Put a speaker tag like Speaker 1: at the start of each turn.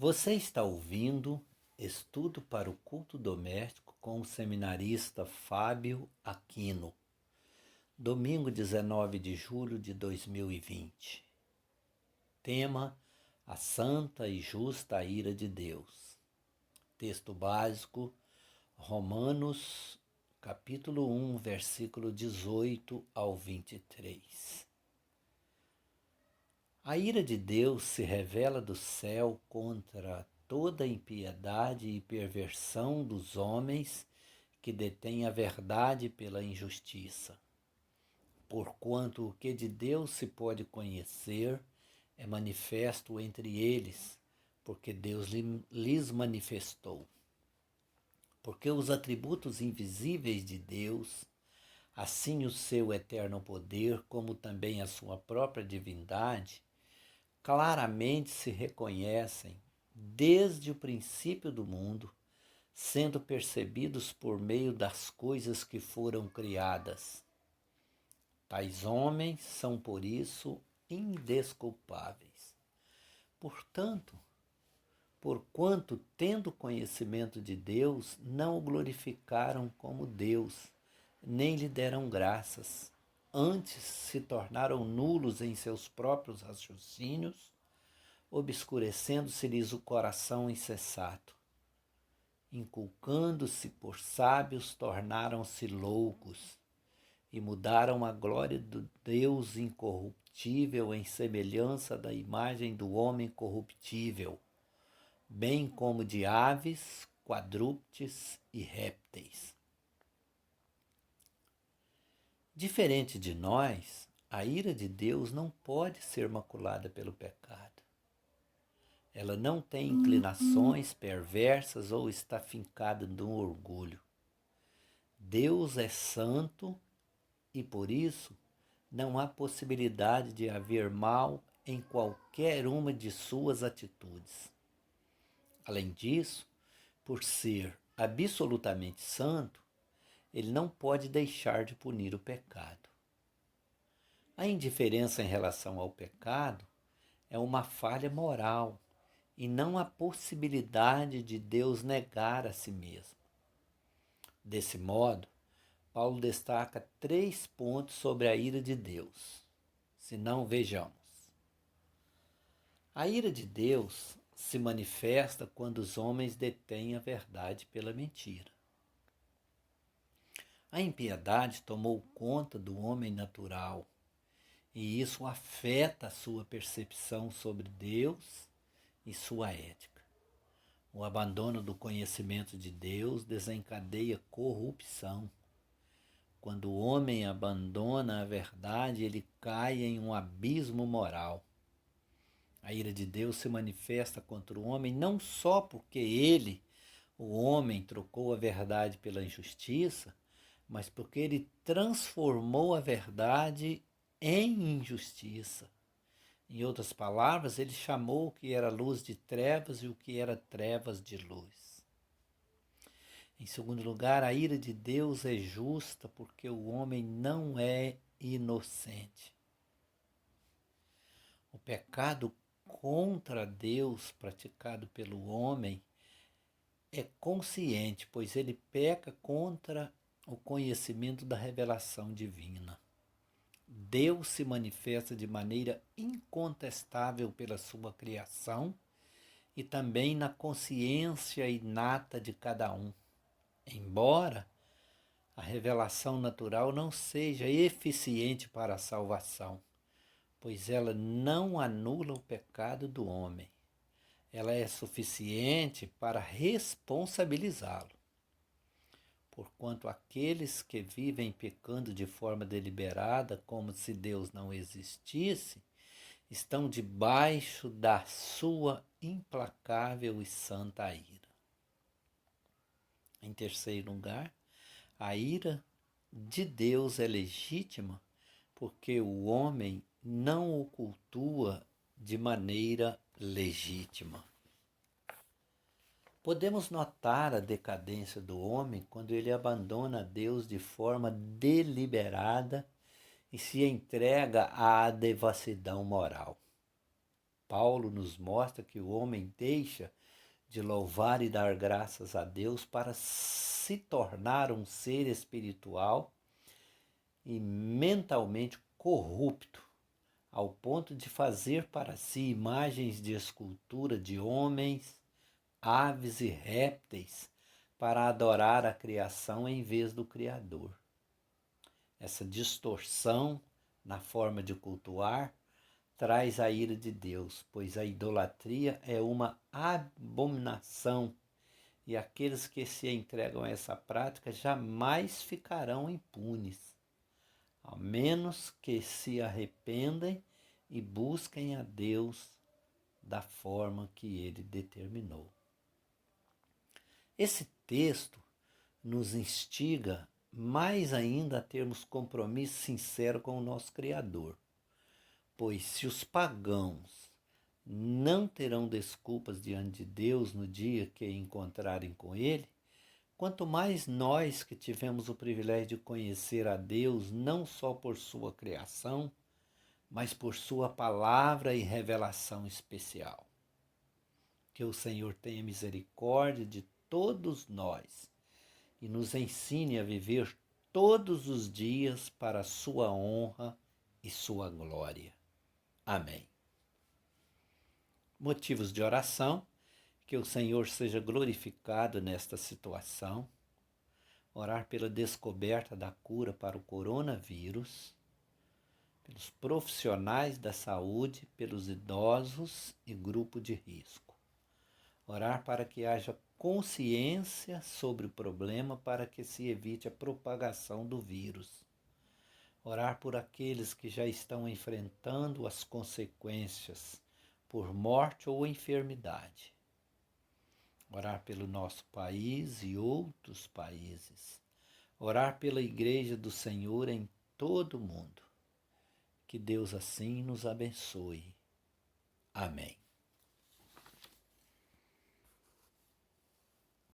Speaker 1: Você está ouvindo Estudo para o Culto Doméstico com o seminarista Fábio Aquino, domingo 19 de julho de 2020. Tema: a santa e justa ira de Deus. Texto básico: Romanos, capítulo 1, versículo 18 ao 23. A ira de Deus se revela do céu contra toda impiedade e perversão dos homens que detêm a verdade pela injustiça. Porquanto o que de Deus se pode conhecer é manifesto entre eles, porque Deus lhes manifestou. Porque os atributos invisíveis de Deus, assim o seu eterno poder, como também a sua própria divindade, claramente se reconhecem desde o princípio do mundo, sendo percebidos por meio das coisas que foram criadas. Tais homens são, por isso, indesculpáveis. Portanto, porquanto, tendo conhecimento de Deus, não o glorificaram como Deus, nem lhe deram graças. Antes se tornaram nulos em seus próprios raciocínios, obscurecendo-se-lhes o coração insensato. Inculcando-se por sábios, tornaram-se loucos e mudaram a glória do Deus incorruptível em semelhança da imagem do homem corruptível, bem como de aves, quadrúpedes e répteis. Diferente de nós, a ira de Deus não pode ser maculada pelo pecado. Ela não tem inclinações perversas ou está fincada no orgulho. Deus é santo e, por isso, não há possibilidade de haver mal em qualquer uma de suas atitudes. Além disso, por ser absolutamente santo, ele não pode deixar de punir o pecado. A indiferença em relação ao pecado é uma falha moral e não a possibilidade de Deus negar a si mesmo. Desse modo, Paulo destaca 3 pontos sobre a ira de Deus. Se não, vejamos. A ira de Deus se manifesta quando os homens detêm a verdade pela mentira. A impiedade tomou conta do homem natural, e isso afeta a sua percepção sobre Deus e sua ética. O abandono do conhecimento de Deus desencadeia corrupção. Quando o homem abandona a verdade, ele cai em um abismo moral. A ira de Deus se manifesta contra o homem não só porque ele, o homem, trocou a verdade pela injustiça, mas porque ele transformou a verdade em injustiça. Em outras palavras, ele chamou o que era luz de trevas e o que era trevas de luz. Em segundo lugar, a ira de Deus é justa porque o homem não é inocente. O pecado contra Deus praticado pelo homem é consciente, pois ele peca contra o conhecimento da revelação divina. Deus se manifesta de maneira incontestável pela sua criação e também na consciência inata de cada um. Embora a revelação natural não seja eficiente para a salvação, pois ela não anula o pecado do homem. Ela é suficiente para responsabilizá-lo. Porquanto aqueles que vivem pecando de forma deliberada, como se Deus não existisse, estão debaixo da sua implacável e santa ira. Em terceiro lugar, a ira de Deus é legítima porque o homem não o cultua de maneira legítima. Podemos notar a decadência do homem quando ele abandona Deus de forma deliberada e se entrega à devassidão moral. Paulo nos mostra que o homem deixa de louvar e dar graças a Deus para se tornar um ser espiritual e mentalmente corrupto, ao ponto de fazer para si imagens de escultura de homens, aves e répteis para adorar a criação em vez do Criador. Essa distorção na forma de cultuar traz a ira de Deus, pois a idolatria é uma abominação e aqueles que se entregam a essa prática jamais ficarão impunes, a menos que se arrependem e busquem a Deus da forma que ele determinou. Esse texto nos instiga mais ainda a termos compromisso sincero com o nosso Criador, pois se os pagãos não terão desculpas diante de Deus no dia que encontrarem com Ele, quanto mais nós que tivemos o privilégio de conhecer a Deus não só por sua criação, mas por sua palavra e revelação especial. Que o Senhor tenha misericórdia de todos nós e nos ensine a viver todos os dias para a sua honra e sua glória. Amém. Motivos de oração: que o Senhor seja glorificado nesta situação. Orar pela descoberta da cura para o coronavírus, pelos profissionais da saúde, pelos idosos e grupo de risco. Orar para que haja consciência sobre o problema para que se evite a propagação do vírus. Orar por aqueles que já estão enfrentando as consequências por morte ou enfermidade. Orar pelo nosso país e outros países. Orar pela Igreja do Senhor em todo o mundo. Que Deus assim nos abençoe. Amém.